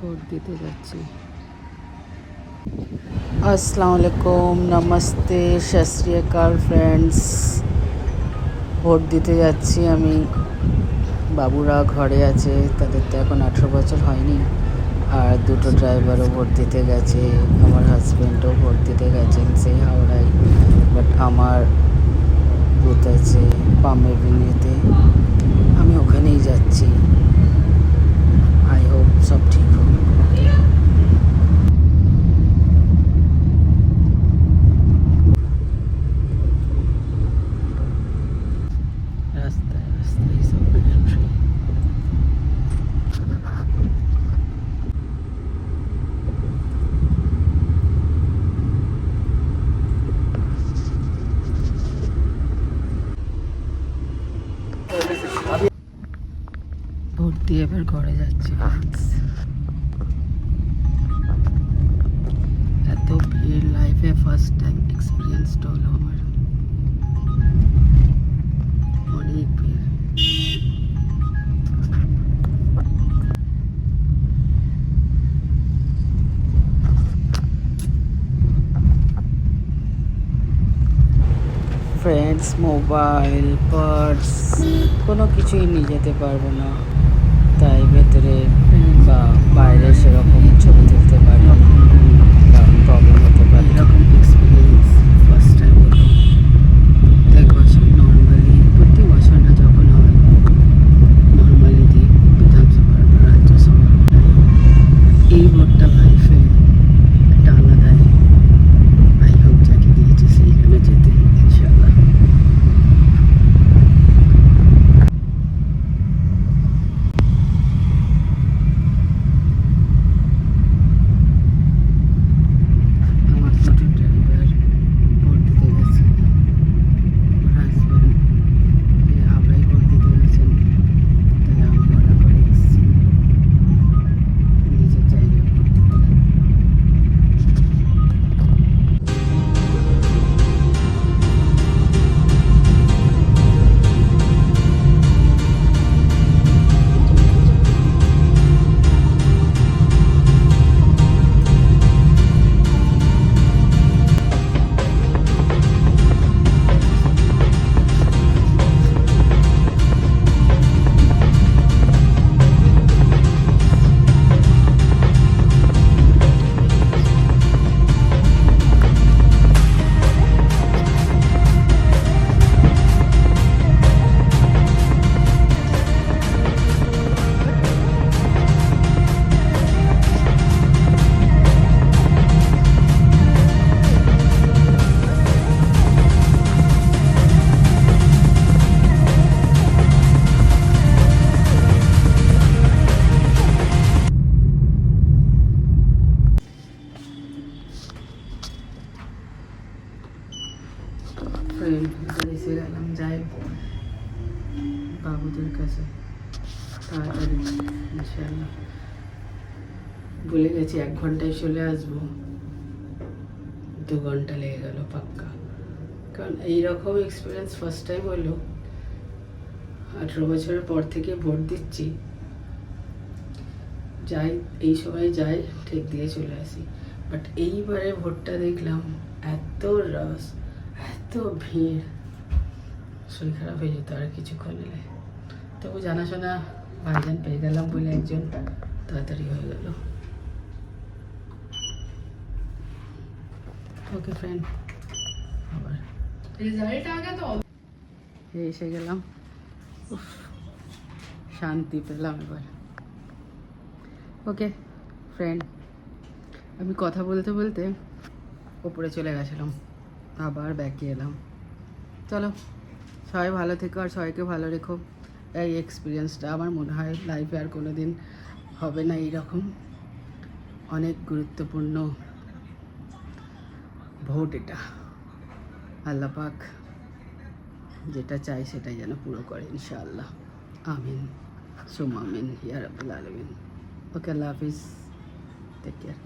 Vote দিতে যাচ্ছি। আসসালামু আলাইকুম, নমস্তে, সত শ্রী আকাল ফ্রেন্ডস। ভোট দিতে যাচ্ছি আমি। বাবুরা ঘরে আছে, তাদের তো এখন 18 বছর হয়নি। আর দুটো ড্রাইভারও ভোট দিতে গেছে, আমার হাজব্যান্ডও ভোট দিতে গেছেন সেই হাওড়ায়। বাট আমার বুথ আছে পাম এভিনিউতে, আমি ওখানেই যাচ্ছি। আই হোপ সব ঠিক হোক। রাস্তায় রাস্তায় সব মিলিটারি। ভোট দিয়ে এবার ঘরে যাচ্ছি ফ্রেন্ডস। এত ভিড় লাইফে ফার্স্ট টাইম এক্সপিরিয়েন্সড হলো আমার। অনেক ভিড়। ফ্রেন্ডস, মোবাইল, পার্স কোনো কিছুই নিয়ে যেতে পারবো না, তাই ভেতরে বা বাইরে সেরকম ছবি তুলতে পারি না, প্রবলেম হতে পারে। এরকম এক্সপিরিয়েন্স ফার্স্ট টাইম হলো। প্রত্যেক বছর নর্মালি, প্রতি বছর না যখন হয় নর্মালি দিই বিধানসভা বা রাজ্যসভা, এই ভোটটা লাইফে একটা আলাদাই। আই হোপ যাকে দিয়েছে সেই যেন যেতে ইনশাল্লাহ। আমার দুটো ড্রাইভার ভোট দিতে গেছে, হাজব্যান্ড হাওড়ায় ভোট দিতে গেছেন, তাই আমি ভাড়া করে এসেছি নিজের জায়গায় ভোট দিতে। ফ্রেন্ড, এবার এসে গেলাম, যাই বাবুদের কাছে তাড়াতাড়ি ইনশাল্লাহ। বলে গেছি 1 ঘন্টায় চলে আসবো, 2 ঘন্টা লেগে গেল পাক্কা। কারণ এইরকম এক্সপিরিয়েন্স ফার্স্ট টাইম হলো। 18 বছরের পর থেকে ভোট দিচ্ছি, যাই এই সময় যাই ঠিক দিয়ে চলে আসি। বাট এইবারে ভোটটা দেখলাম এত রাশ, এত ভিড়, শরীর খারাপ হয়ে যেত আর কিছুক্ষণ এলে। তবু জানাশোনা ভাইজান পেয়ে গেলাম বলে একজন, তাড়াতাড়ি হয়ে গেল। ওকে ফ্রেন্ড, আবার রেজাল্ট আগে তো এসে গেলাম। উফ, শান্তি পেলাম এবার। ওকে ফ্রেন্ড, আমি কথা বলতে বলতে ওপরে চলে গেছিলাম, আবার ব্যাকে এলাম। চলো, সবাই ভালো থেকো আর সবাইকে ভালো রেখো। এই এক্সপিরিয়েন্সটা আমার মনে হয় লাইফে আর কোনো দিন হবে না এইরকম। অনেক গুরুত্বপূর্ণ ভোট এটা। আল্লাহ পাক যেটা চাই সেটাই যেন পুরো করে ইনশাআল্লাহ। আমিন সুম আমিন ইয়া রাব্বুল আলামিন। ওকে, আল্লাহ হাফিজ, টেক কেয়ার।